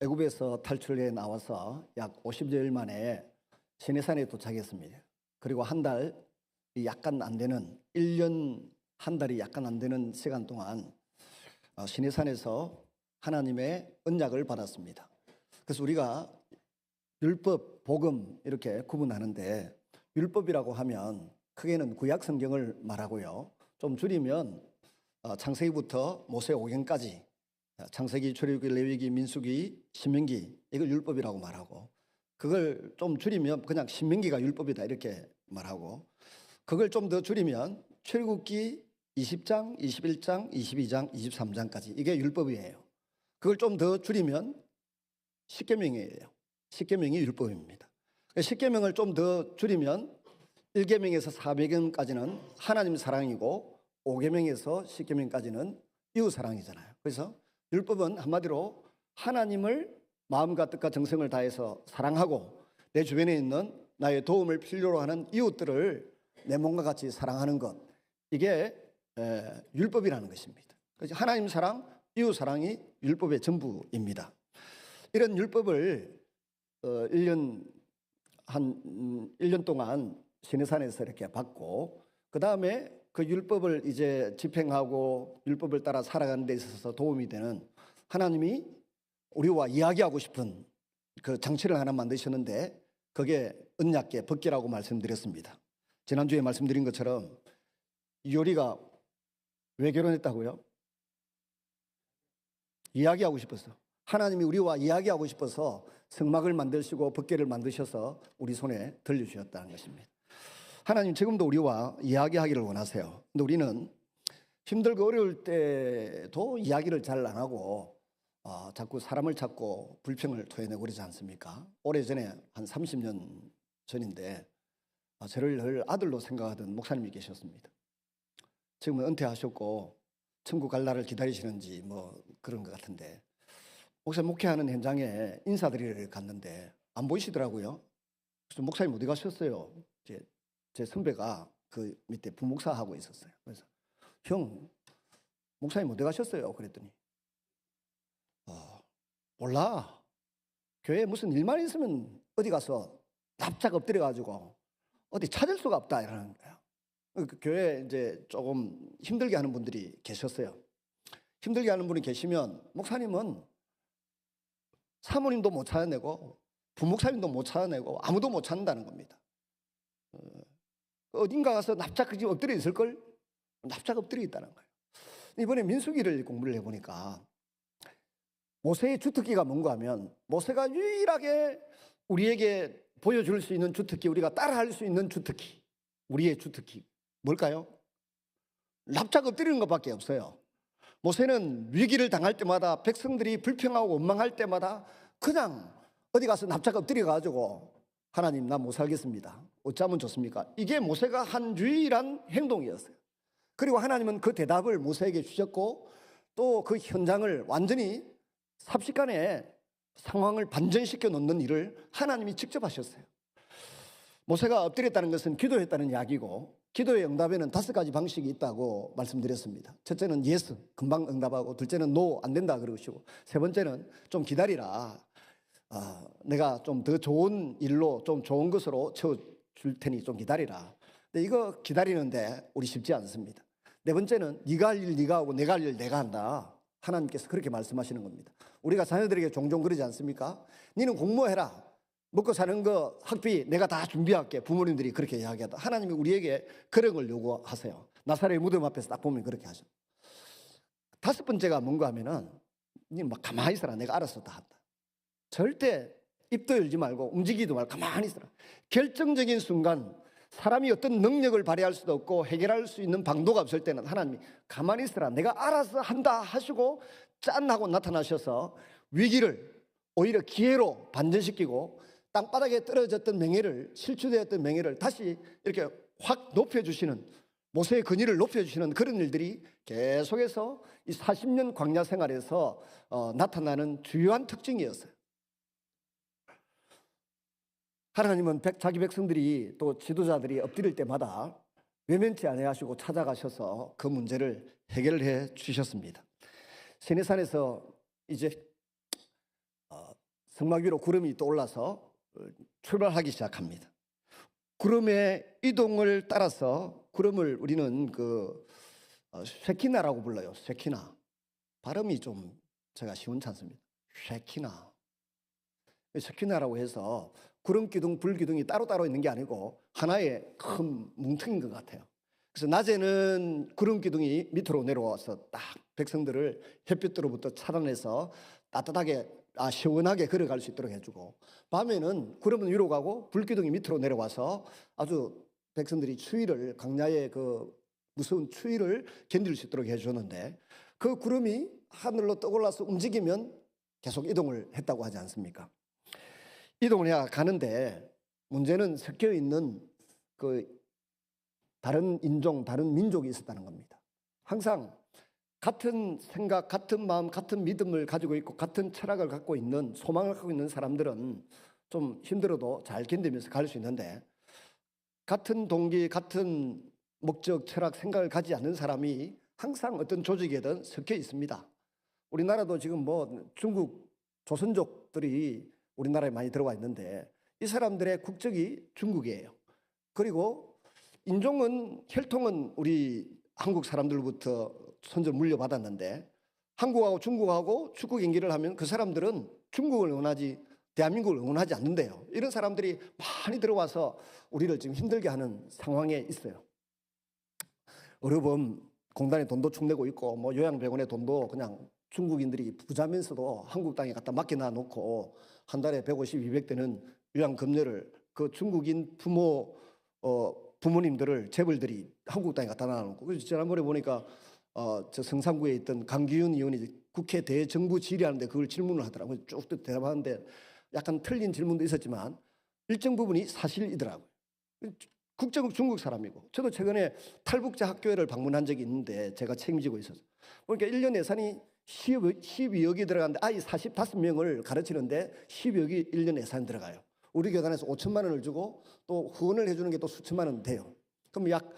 애굽에서 탈출해 나와서 약 50여일 만에 시내산에 도착했습니다. 그리고 한 달 약간 안 되는 1년 한 달이 약간 안 되는 시간 동안 시내산에서 하나님의 언약을 받았습니다. 그래서 우리가 율법, 복음 이렇게 구분하는데 율법이라고 하면 크게는 구약 성경을 말하고요. 좀 줄이면 창세기부터 모세오경까지 창세기, 출애굽기, 레위기, 민수기, 신명기 이걸 율법이라고 말하고 그걸 좀 줄이면 그냥 신명기가 율법이다 이렇게 말하고 그걸 좀 더 줄이면 출애굽기 20장, 21장, 22장, 23장까지 이게 율법이에요. 그걸 좀 더 줄이면 십계명이에요. 십계명이 율법입니다. 십계명을 좀 더 줄이면 1계명에서 4계명까지는 하나님 사랑이고 5계명에서 10계명까지는 이웃 사랑이잖아요. 그래서 율법은 한마디로 하나님을 마음과 뜻과 정성을 다해서 사랑하고 내 주변에 있는 나의 도움을 필요로 하는 이웃들을 내 몸과 같이 사랑하는 것, 이게 율법이라는 것입니다. 그래서 하나님 사랑, 이웃 사랑이 율법의 전부입니다. 이런 율법을 1년 동안 시내산에서 이렇게 받고 그 다음에 그 율법을 이제 집행하고 율법을 따라 살아가는 데 있어서 도움이 되는 하나님이 우리와 이야기하고 싶은 그 장치를 하나 만드셨는데 그게 언약궤 법궤라고 말씀드렸습니다. 지난주에 말씀드린 것처럼 요리가 왜 결혼했다고요? 이야기하고 싶었어. 하나님이 우리와 이야기하고 싶어서 성막을 만드시고 법궤를 만드셔서 우리 손에 들려주셨다는 것입니다. 하나님 지금도 우리와 이야기하기를 원하세요. 근데 우리는 힘들고 어려울 때도 이야기를 잘 안 하고 자꾸 사람을 찾고 불평을 토해내고 그러지 않습니까? 오래전에 한 30년 전인데 저를 늘 아들로 생각하던 목사님이 계셨습니다. 지금은 은퇴하셨고 천국 갈 날을 기다리시는지 뭐 그런 것 같은데 목사님 목회하는 현장에 인사드리러 갔는데 안 보이시더라고요. 그래서 목사님 어디 가셨어요? 제 선배가 그 밑에 부목사 하고 있었어요. 그래서 형, 목사님 어디 가셨어요? 그랬더니 몰라. 교회에 무슨 일만 있으면 어디 가서 납작 엎드려가지고 어디 찾을 수가 없다 이러는 거예요. 그 교회에 이제 조금 힘들게 하는 분들이 계셨어요. 힘들게 하는 분이 계시면 목사님은 사모님도 못 찾아내고 부목사님도 못 찾아내고 아무도 못 찾는다는 겁니다. 어딘가 가서 납작 엎드려 있을걸? 납작 엎드려 있다는 거예요. 이번에 민수기를 공부를 해보니까 모세의 주특기가 뭔가 하면 모세가 유일하게 우리에게 보여줄 수 있는 주특기, 우리가 따라할 수 있는 주특기, 우리의 주특기 뭘까요? 납작 엎드리는 것밖에 없어요. 모세는 위기를 당할 때마다 백성들이 불평하고 원망할 때마다 그냥 어디 가서 납작 엎드려가지고 하나님 나 못 살겠습니다. 어쩌면 좋습니까? 이게 모세가 한 유일한 행동이었어요. 그리고 하나님은 그 대답을 모세에게 주셨고 또 그 현장을 완전히 삽시간에 상황을 반전시켜 놓는 일을 하나님이 직접 하셨어요. 모세가 엎드렸다는 것은 기도했다는 이야기고 기도의 응답에는 5가지 방식이 있다고 말씀드렸습니다. 첫째는 yes, 금방 응답하고 둘째는 no, 안 된다 그러시고 세 번째는 좀 기다리라. 내가 좀 더 좋은 일로 좀 좋은 것으로 채워줄 테니 좀 기다리라. 근데 이거 기다리는데 우리 쉽지 않습니다. 네 번째는 네가 할 일 네가 하고 내가 할 일 내가 한다. 하나님께서 그렇게 말씀하시는 겁니다. 우리가 자녀들에게 종종 그러지 않습니까? 너는 공부해라. 먹고 사는 거 학비 내가 다 준비할게. 부모님들이 그렇게 이야기하다. 하나님이 우리에게 그런 걸 요구하세요. 나사렛 무덤 앞에서 딱 보면 그렇게 하죠. 5번째가 뭔가 하면은 니 막 가만히 있어라. 내가 알아서 다 한다. 절대 입도 열지 말고 움직이지도 말고 가만히 있어라. 결정적인 순간 사람이 어떤 능력을 발휘할 수도 없고 해결할 수 있는 방도가 없을 때는 하나님이 가만히 있어라. 내가 알아서 한다 하시고 짠 하고 나타나셔서 위기를 오히려 기회로 반전시키고 땅바닥에 떨어졌던 명예를 실추되었던 명예를 다시 이렇게 확 높여주시는 모세의 근위를 높여주시는 그런 일들이 계속해서 이 40년 광야 생활에서 나타나는 주요한 특징이었어요. 하나님은 자기 백성들이 또 지도자들이 엎드릴 때마다 외면치 아니하시고 찾아가셔서 그 문제를 해결해 주셨습니다. 시내산에서 이제 성막 위로 구름이 떠올라서 출발하기 시작합니다. 구름의 이동을 따라서 구름을 우리는 쉐키나라고 불러요. 쉐키나. 발음이 좀 제가 시원치 않습니다. 쉐키나. 쉐키나라고 해서 구름 기둥, 불 기둥이 따로따로 있는 게 아니고 하나의 큰 뭉텅인 것 같아요. 그래서 낮에는 구름 기둥이 밑으로 내려와서 딱 백성들을 햇빛으로부터 차단해서 따뜻하게 시원하게 걸어갈 수 있도록 해주고, 밤에는 구름은 위로 가고 불 기둥이 밑으로 내려와서 아주 백성들이 추위를, 강야의 그 무서운 추위를 견딜 수 있도록 해주는데, 그 구름이 하늘로 떠올라서 움직이면 계속 이동을 했다고 하지 않습니까? 이동을 해야 가는데 문제는 섞여 있는 다른 인종, 다른 민족이 있었다는 겁니다. 항상 같은 생각, 같은 마음, 같은 믿음을 가지고 있고 같은 철학을 갖고 있는, 소망을 갖고 있는 사람들은 좀 힘들어도 잘 견디면서 갈 수 있는데, 같은 동기, 같은 목적, 철학, 생각을 가지지 않는 사람이 항상 어떤 조직에든 섞여 있습니다. 우리나라도 지금 중국 조선족들이 우리나라에 많이 들어와 있는데 이 사람들의 국적이 중국이에요. 그리고 인종은, 혈통은 우리 한국 사람들부터 선전 물려받았는데, 한국하고 중국하고 축구 경기를 하면 그 사람들은 중국을 응원하지 대한민국을 응원하지 않는데요. 이런 사람들이 많이 들어와서 우리를 지금 힘들게 하는 상황에 있어요. 의료보험 공단에 돈도 축내고 있고 요양병원에 돈도 그냥 중국인들이 부자면서도 한국 땅에 갖다 맡겨놔 놓고 한 달에 150, 200대는 요양급료를 그 중국인 부모님들을, 재벌들이 한국 땅에 갖다 놔놓고. 그래서 지난번에 보니까 저 성산구에 있던 강기훈 의원이 국회 대정부 질의하는데 그걸 질문을 하더라고요. 쭉 대답하는데 약간 틀린 질문도 있었지만 일정 부분이 사실이더라고요. 국적은 중국 사람이고, 저도 최근에 탈북자 학교를 방문한 적이 있는데 제가 책임지고 있어서 그러니까 1년 예산이 12억이 들어가는데 아이 45명을 가르치는데 12억이 1년 예산이 들어가요. 우리 교단에서 5천만 원을 주고 또 후원을 해주는 게 또 수천만 원 돼요. 그럼 약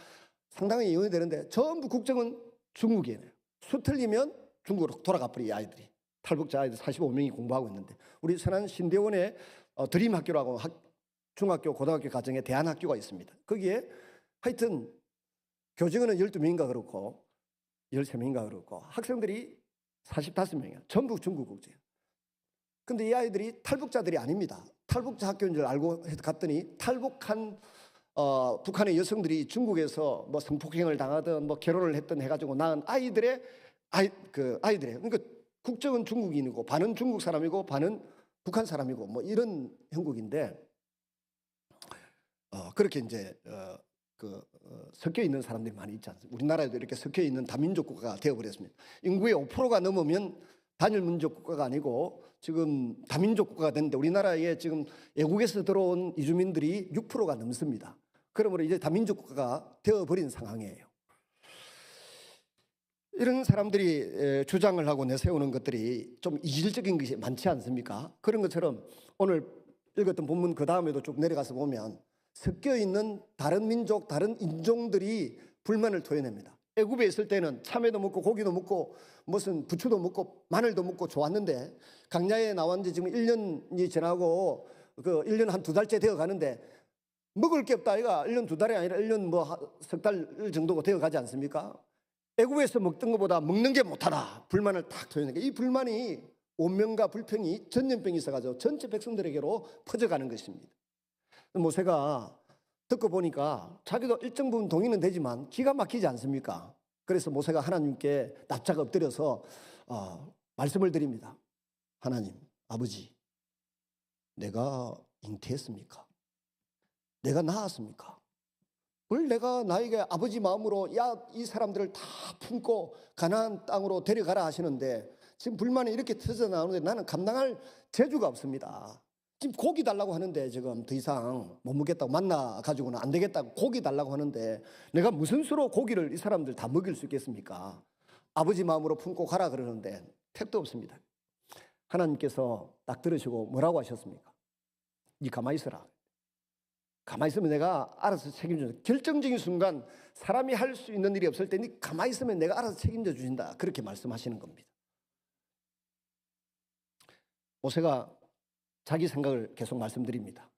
상당히 이용이 되는데 전부 국적은 중국이에요. 수 틀리면 중국으로 돌아가 버리, 아이들이. 탈북자 아이들 45명이 공부하고 있는데, 우리 천안 신대원에 드림 학교라고 중학교, 고등학교 과정에 대안학교가 있습니다. 거기에 하여튼 교직원은 12명인가 그렇고 13명인가 그렇고 학생들이 45명이야. 전부 중국 국적이에요. 근데 이 아이들이 탈북자들이 아닙니다. 탈북자 학교인 줄 알고 갔더니 탈북한 북한의 여성들이 중국에서 성폭행을 당하든 결혼을 했든 해가지고 낳은 아이들의 그러니까 국적은 중국인이고 반은 중국 사람이고 반은 북한 사람이고 이런 형국인데, 그렇게 이제 섞여 있는 사람들이 많이 있지 않습니까? 우리나라에도 이렇게 섞여 있는 다민족 국가가 되어버렸습니다. 인구의 5%가 넘으면 단일 민족 국가가 아니고 지금 다민족 국가가 됐는데, 우리나라에 지금 외국에서 들어온 이주민들이 6%가 넘습니다. 그러므로 이제 다민족 국가가 되어버린 상황이에요. 이런 사람들이 주장을 하고 내세우는 것들이 좀 이질적인 것이 많지 않습니까? 그런 것처럼 오늘 읽었던 본문 그 다음에도 쭉 내려가서 보면 섞여 있는 다른 민족, 다른 인종들이 불만을 토해냅니다. 애굽에 있을 때는 참외도 먹고 고기도 먹고 무슨 부추도 먹고 마늘도 먹고 좋았는데, 강야에 나온 지 지금 1년이 지나고 1년 한 2달째 되어 가는데 먹을 게 없다. 아이가 1년 2달이 아니라 1년 석 달 정도가 되어 가지 않습니까? 애굽에서 먹던 것보다 먹는 게 못하다. 불만을 딱 토해내니까 이 불만이 온면과 불평이 전염병이 있어가지고 전체 백성들에게로 퍼져가는 것입니다. 모세가 듣고 보니까 자기도 일정 부분 동의는 되지만 기가 막히지 않습니까? 그래서 모세가 하나님께 납작 엎드려서 말씀을 드립니다. 하나님, 아버지, 내가 잉태했습니까? 내가 낳았습니까? 뭘 내가 나에게 아버지 마음으로 이 사람들을 다 품고 가나안 땅으로 데려가라 하시는데 지금 불만이 이렇게 터져 나오는데 나는 감당할 재주가 없습니다. 지금 고기 달라고 하는데 지금 더 이상 못 먹겠다고, 만나 가지고는 안 되겠다고 고기 달라고 하는데 내가 무슨 수로 고기를 이 사람들 다 먹일 수 있겠습니까? 아버지 마음으로 품고 가라 그러는데 택도 없습니다. 하나님께서 딱 들으시고 뭐라고 하셨습니까? 니 가만히 있어라. 가만히 있으면 내가 알아서 책임져. 결정적인 순간 사람이 할 수 있는 일이 없을 때 니 가만히 있으면 내가 알아서 책임져 주신다. 그렇게 말씀하시는 겁니다. 모세가 자기 생각을 계속 말씀드립니다.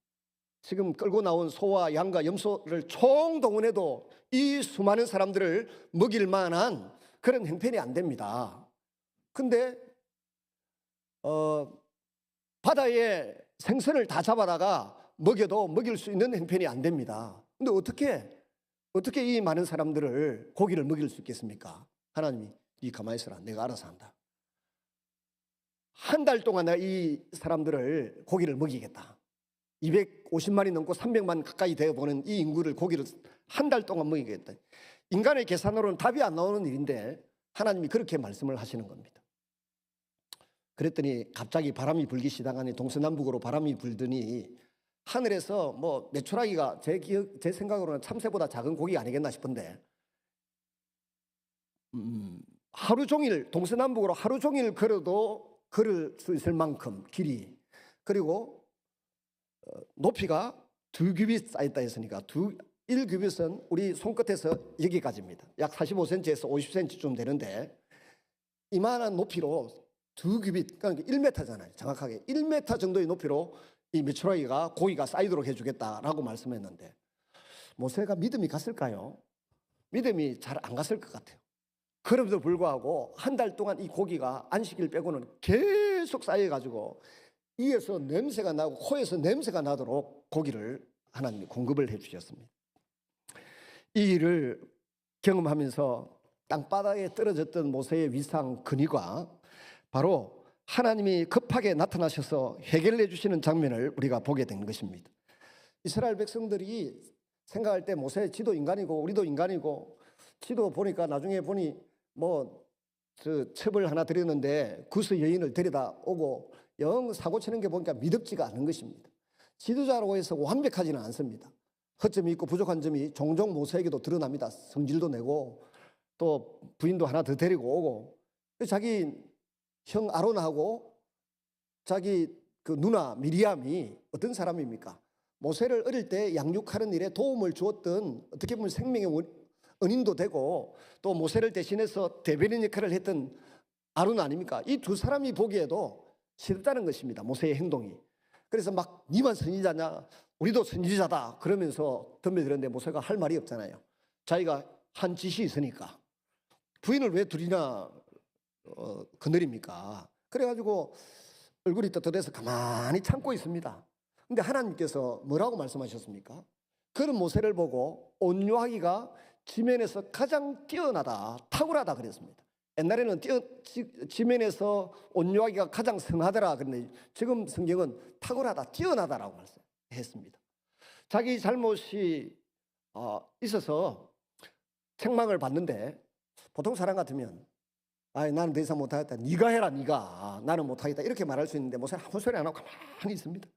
지금 끌고 나온 소와 양과 염소를 총동원해도 이 수많은 사람들을 먹일 만한 그런 형편이 안 됩니다. 근데 바다에 생선을 다 잡아다가 먹여도 먹일 수 있는 형편이 안 됩니다. 근데 어떻게 이 많은 사람들을 고기를 먹일 수 있겠습니까? 하나님이 이 가만히 있어라, 내가 알아서 한다. 한 달 동안 내가 이 사람들을 고기를 먹이겠다. 250만이 넘고 300만 가까이 되어보는 이 인구를 고기를 한 달 동안 먹이겠다. 인간의 계산으로는 답이 안 나오는 일인데 하나님이 그렇게 말씀을 하시는 겁니다. 그랬더니 갑자기 바람이 불기 시작하니 동서남북으로 바람이 불더니 하늘에서 뭐 메추라기가 제 생각으로는 참새보다 작은 고기가 아니겠나 싶은데 하루 종일 동서남북으로 하루 종일 걸어도 걸을 수 있을 만큼 길이, 그리고 높이가 2규빗 쌓였다 했으니까 1규빗은 우리 손끝에서 여기까지입니다. 약 45cm에서 50cm쯤 되는데 이만한 높이로 2규빗, 그러니까 1m잖아요. 정확하게 1m 정도의 높이로 이 메추라기가 고기가 쌓이도록 해주겠다라고 말씀했는데 모세가 믿음이 갔을까요? 믿음이 잘 안 갔을 것 같아요. 그럼에도 불구하고 한 달 동안 이 고기가 안식일 빼고는 계속 쌓여가지고 이에서 냄새가 나고 코에서 냄새가 나도록 고기를 하나님이 공급을 해 주셨습니다. 이 일을 경험하면서 땅바닥에 떨어졌던 모세의 위상 근위가 바로 하나님이 급하게 나타나셔서 해결해 주시는 장면을 우리가 보게 된 것입니다. 이스라엘 백성들이 생각할 때 모세 지도 인간이고 우리도 인간이고, 지도 보니까 나중에 보니 저 첩을 하나 드렸는데 구스 여인을 데려다 오고 영 사고 치는 게 보니까 미덥지가 않은 것입니다. 지도자라고 해서 완벽하지는 않습니다. 허점이 있고 부족한 점이 종종 모세에게도 드러납니다. 성질도 내고 또 부인도 하나 더 데리고 오고, 자기 형 아론하고 자기 그 누나 미리암이 어떤 사람입니까? 모세를 어릴 때 양육하는 일에 도움을 주었던, 어떻게 보면 생명의 은인도 되고 또 모세를 대신해서 대변인 역할을 했던 아론 아닙니까? 이 두 사람이 보기에도 싫다는 것입니다. 모세의 행동이. 그래서 막 니만 선지자냐, 우리도 선지자다 그러면서 덤벼들었는데 모세가 할 말이 없잖아요. 자기가 한 짓이 있으니까. 부인을 왜 둘이나 거느립니까? 그래가지고 얼굴이 떳떳해서 가만히 참고 있습니다. 근데 하나님께서 뭐라고 말씀하셨습니까? 그런 모세를 보고 온유하기가 지면에서 가장 뛰어나다, 탁월하다 그랬습니다. 옛날에는 지면에서 온유하기가 가장 성하더라 그런데 지금 성경은 탁월하다, 뛰어나다라고 말씀했습니다. 자기 잘못이 있어서 책망을 받는데 보통 사람 같으면 나는 더 이상 못하겠다, 네가 해라, 네가, 나는 못하겠다 이렇게 말할 수 있는데 모세는 아무 소리 안 하고 가만히 있습니다.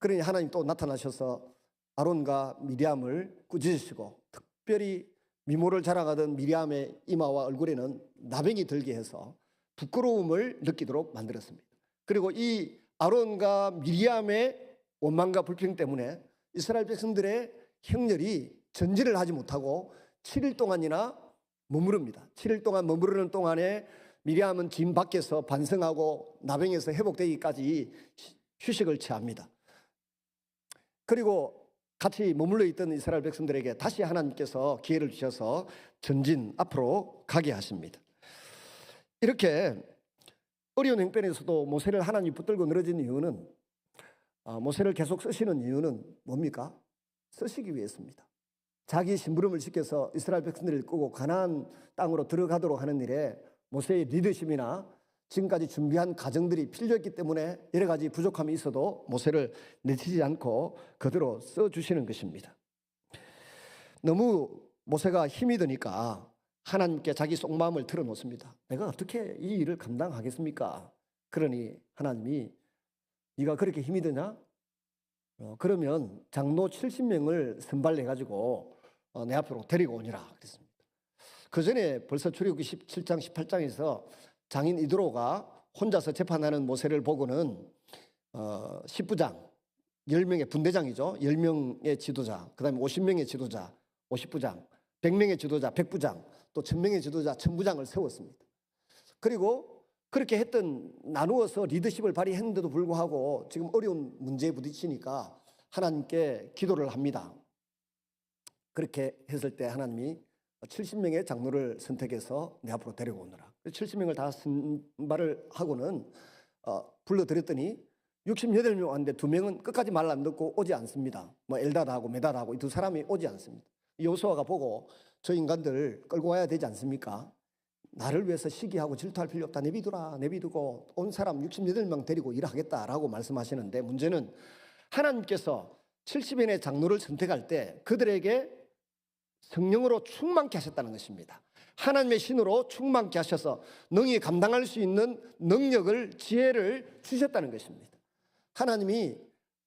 그러니 하나님 또 나타나셔서 아론과 미리암을 꾸짖으시고 특별히 미모를 자랑하던 미리암의 이마와 얼굴에는 나병이 들게 해서 부끄러움을 느끼도록 만들었습니다. 그리고 이 아론과 미리암의 원망과 불평 때문에 이스라엘 백성들의 형렬이 전진을 하지 못하고 7일 동안이나 머무릅니다. 7일 동안 머무르는 동안에 미리암은 짐 밖에서 반성하고 나병에서 회복되기까지 휴식을 취합니다. 그리고 같이 머물러 있던 이스라엘 백성들에게 다시 하나님께서 기회를 주셔서 전진 앞으로 가게 하십니다. 이렇게 어려운 형편에서도 모세를 하나님이 붙들고 늘어진 이유는, 모세를 계속 쓰시는 이유는 뭡니까? 쓰시기 위해서입니다. 자기 심부름을 시켜서 이스라엘 백성들을 이끌고 가나안 땅으로 들어가도록 하는 일에 모세의 리더십이나 지금까지 준비한 과정들이 필요했기 때문에 여러 가지 부족함이 있어도 모세를 내치지 않고 그대로 써주시는 것입니다. 너무 모세가 힘이 드니까 하나님께 자기 속마음을 털어놓습니다. 내가 어떻게 이 일을 감당하겠습니까? 그러니 하나님이 네가 그렇게 힘이 드냐? 그러면 장로 70명을 선발해가지고 내 앞으로 데리고 오니라 그랬습니다. 그 전에 벌써 출애굽기 17장 18장에서 장인 이드로가 혼자서 재판하는 모세를 보고는 10부장, 10명의 분대장이죠. 10명의 지도자, 그 다음에 50명의 지도자, 50부장, 100명의 지도자, 100부장, 또 1000명의 지도자, 1000부장을 세웠습니다. 그리고 그렇게 나누어서 리더십을 발휘했는데도 불구하고 지금 어려운 문제에 부딪히니까 하나님께 기도를 합니다. 그렇게 했을 때 하나님이 70명의 장로를 선택해서 내 앞으로 데려오느라. 70명을 다 선발을 하고는 불러들였더니 68명 왔는데 2명은 끝까지 말 안 듣고 오지 않습니다. 뭐 엘다다하고 메다다하고 이 2사람이 오지 않습니다. 여호수아가 보고 저 인간들 끌고 와야 되지 않습니까? 나를 위해서 시기하고 질투할 필요 없다. 내비두라. 내비두고 온 사람 68명 데리고 일하겠다라고 말씀하시는데, 문제는 하나님께서 70인의 장로를 선택할 때 그들에게 성령으로 충만케 하셨다는 것입니다. 하나님의 신으로 충만케 하셔서 능히 감당할 수 있는 능력을, 지혜를 주셨다는 것입니다. 하나님이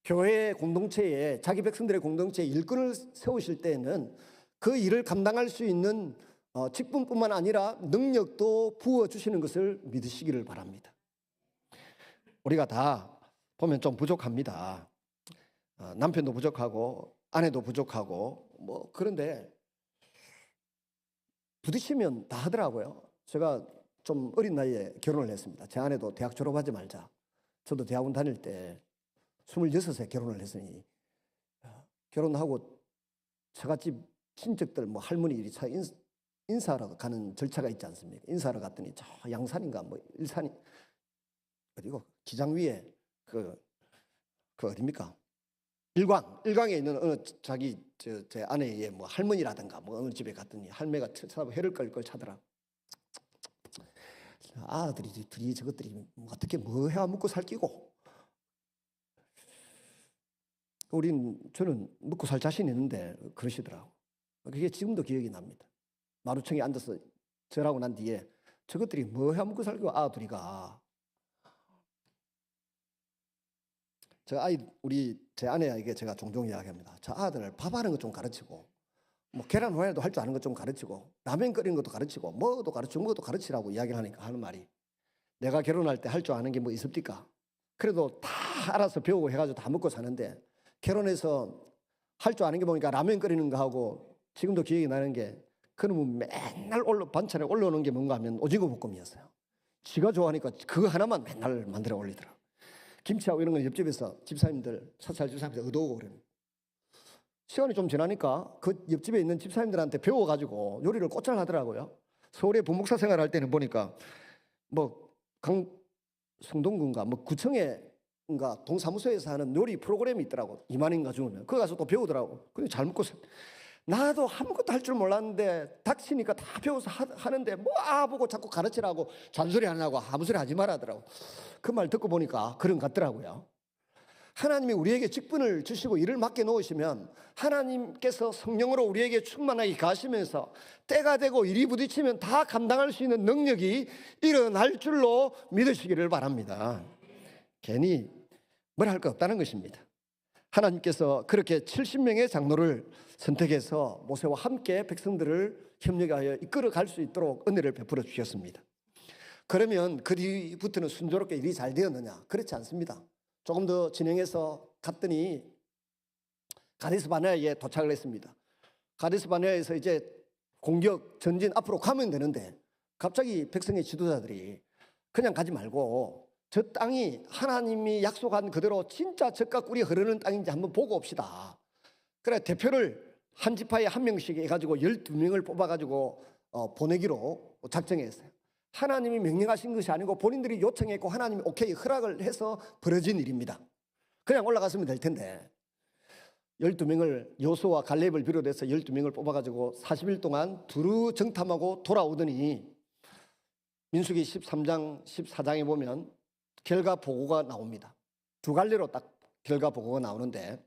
교회 공동체에, 자기 백성들의 공동체에 일꾼을 세우실 때에는 그 일을 감당할 수 있는 직분뿐만 아니라 능력도 부어주시는 것을 믿으시기를 바랍니다. 우리가 다 보면 좀 부족합니다. 남편도 부족하고 아내도 부족하고 그런데 부딪히면 다 하더라고요. 제가 좀 어린 나이에 결혼을 했습니다. 제 아내도 대학 졸업하지 말자. 저도 대학원 다닐 때 26세 결혼을 했으니, 결혼하고 처갓집 친척들 할머니들이 인사하러 가는 절차가 있지 않습니까? 인사하러 갔더니 저 양산인가 일산이 어디고 기장 위에 그 어디입니까? 일광에 있는 어느 제 아내의 할머니라든가 어느 집에 갔더니 할매가 쳐다보고 해를 끌끌 차더라. 아들이 저것들이 어떻게 해야 먹고 살기고, 저는 먹고 살 자신 있는데 그러시더라고. 그게 지금도 기억이 납니다. 마루층에 앉아서 절하고 난 뒤에 저것들이 해야 먹고 살기고 아들이가. 제 아내에게 제가 종종 이야기합니다. 저 아들 밥하는 거 좀 가르치고, 계란 후라이도 할 줄 아는 것 좀 가르치고, 라면 끓이는 것도 가르치고, 뭐도 가르치라고 이야기를 하니까 하는 말이, 내가 결혼할 때 할 줄 아는 게 뭐 있습니까? 그래도 다 알아서 배우고 해가지고 다 먹고 사는데, 결혼해서 할 줄 아는 게 보니까 라면 끓이는 거 하고, 지금도 기억이 나는 게, 그놈은 맨날 반찬에 올라오는 게 뭔가 하면 오징어 볶음이었어요. 지가 좋아하니까 그거 하나만 맨날 만들어 올리더라. 김치하고 이런 건 옆집에서 집사님들, 사찰 집사님들 얻어오고 그래요. 시간이 좀 지나니까 그 옆집에 있는 집사님들한테 배워가지고 요리를 꼬잘 하더라고요. 서울에 부목사 생활할 때는 보니까 성동군가 구청에인가 동사무소에서 하는 요리 프로그램이 있더라고. 2만인가 주면 그거 가서 또 배우더라고. 근데 잘 먹고 나도 아무것도 할 줄 몰랐는데 닥치니까 다 배워서 하는데 보고 자꾸 가르치라고 잔소리 안 하고 아무 소리 하지 말라더라고. 그 말 듣고 보니까 그런 것 같더라고요. 하나님이 우리에게 직분을 주시고 일을 맡겨 놓으시면 하나님께서 성령으로 우리에게 충만하게 가시면서 때가 되고 일이 부딪히면 다 감당할 수 있는 능력이 일어날 줄로 믿으시기를 바랍니다. 괜히 뭘 할 거 없다는 것입니다. 하나님께서 그렇게 70명의 장로를 선택해서 모세와 함께 백성들을 협력하여 이끌어갈 수 있도록 은혜를 베풀어 주셨습니다. 그러면 그 뒤부터는 순조롭게 일이 잘 되었느냐? 그렇지 않습니다. 조금 더 진행해서 갔더니 가데스 바네아에 도착을 했습니다. 가데스 바네아에서 이제 공격 전진 앞으로 가면 되는데 갑자기 백성의 지도자들이 그냥 가지 말고 저 땅이 하나님이 약속한 그대로 진짜 젖과 꿀이 흐르는 땅인지 한번 보고 옵시다. 그래 대표를 한 지파에 한 명씩 해가지고 12명을 뽑아가지고 보내기로 작정했어요. 하나님이 명령하신 것이 아니고 본인들이 요청했고 하나님이 오케이 허락을 해서 벌어진 일입니다. 그냥 올라갔으면 될 텐데 12명을 여호수아와 갈렙을 비롯해서 12명을 뽑아가지고 40일 동안 두루 정탐하고 돌아오더니 민수기 13장 14장에 보면 결과 보고가 나옵니다. 두 갈래로 딱 결과 보고가 나오는데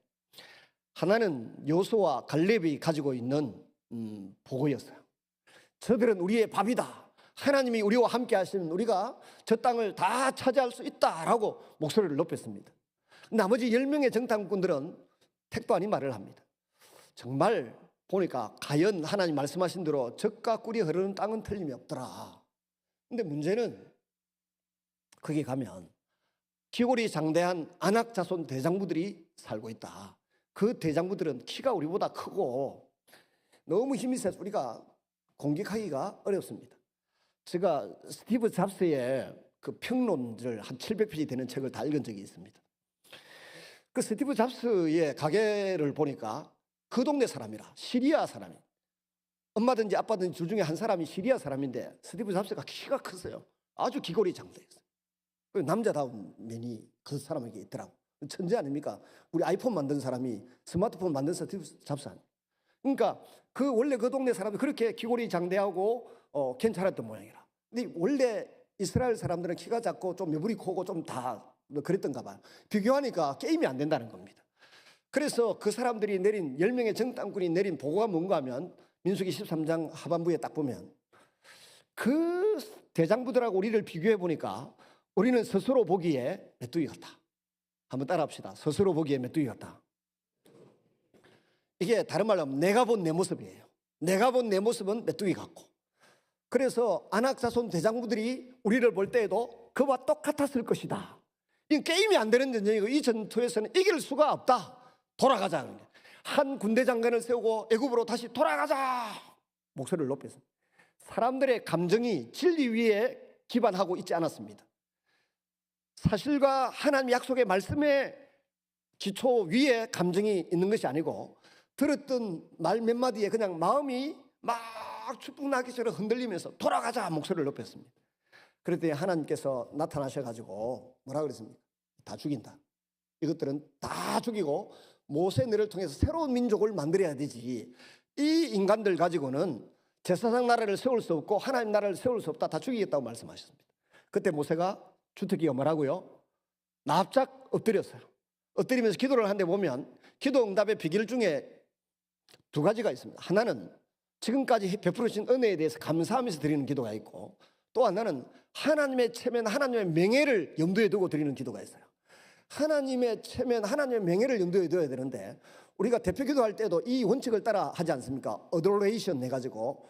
하나는 여호수아와 갈렙이 가지고 있는 보고였어요. 저들은 우리의 밥이다. 하나님이 우리와 함께 하시면 우리가 저 땅을 다 차지할 수 있다라고 목소리를 높였습니다. 나머지 10명의 정탐꾼들은 택도 아닌 말을 합니다. 정말 보니까 과연 하나님 말씀하신 대로 젖과 꿀이 흐르는 땅은 틀림이 없더라. 근데 문제는 거기 가면 기골이 장대한 아낙 자손 대장부들이 살고 있다. 그 대장부들은 키가 우리보다 크고 너무 힘이 세서 우리가 공격하기가 어렵습니다. 제가 스티브 잡스의 그 평론을 한 700페이지 되는 책을 다 읽은 적이 있습니다. 그 스티브 잡스의 가게를 보니까 그 동네 사람이라, 시리아 사람이, 엄마든지 아빠든지 둘 중에 한 사람이 시리아 사람인데 스티브 잡스가 키가 컸어요. 아주 기골이 장대했어요. 그 남자다운 면이 그 사람에게 있더라고. 천재 아닙니까? 우리 아이폰 만든 사람이 스마트폰 만든 스티브 잡스 아닙니까? 그러니까 그 원래 그 동네 사람이 그렇게 기골이 장대하고 괜찮았던 모양이라. 근데 원래 이스라엘 사람들은 키가 작고 좀 매부리 크고 좀 다 그랬던가 봐요. 비교하니까 게임이 안 된다는 겁니다. 그래서 그 사람들이 내린 10명의 정탐꾼이 내린 보고가 뭔가 하면 민수기 13장 하반부에 딱 보면 그 대장부들하고 우리를 비교해 보니까 우리는 스스로 보기에 메뚜기 같다. 한번 따라 합시다. 스스로 보기에 메뚜기 같다. 이게 다른 말로 하면 내가 본 내 모습이에요. 내가 본 내 모습은 메뚜기 같고, 그래서 아낙 자손 대장부들이 우리를 볼 때에도 그와 똑같았을 것이다. 이 게임이 안 되는 전쟁이고 이 전투에서는 이길 수가 없다. 돌아가자. 한 군대 장관을 세우고 애굽으로 다시 돌아가자. 목소리를 높여서 사람들의 감정이 진리 위에 기반하고 있지 않았습니다. 사실과 하나님의 약속의 말씀의 기초 위에 감정이 있는 것이 아니고 들었던 말 몇 마디에 그냥 마음이 막 축복나기처럼 흔들리면서 돌아가자 목소리를 높였습니다. 그랬더니 하나님께서 나타나셔가지고 뭐라 그랬습니까? 다 죽인다. 이것들은 다 죽이고 모세 너를 통해서 새로운 민족을 만들어야 되지. 이 인간들 가지고는 제사장 나라를 세울 수 없고 하나님 나라를 세울 수 없다. 다 죽이겠다고 말씀하셨습니다. 그때 모세가 주특기가 뭐라고요? 납작 엎드렸어요. 엎드리면서 기도를 하는데 보면 기도 응답의 비결 중에 두 가지가 있습니다. 하나는 지금까지 베풀으신 은혜에 대해서 감사하면서 드리는 기도가 있고, 또 하나는 하나님의 체면, 하나님의 명예를 염두에 두고 드리는 기도가 있어요. 하나님의 체면, 하나님의 명예를 염두에 둬야 되는데 우리가 대표 기도할 때도 이 원칙을 따라 하지 않습니까? adoration 해가지고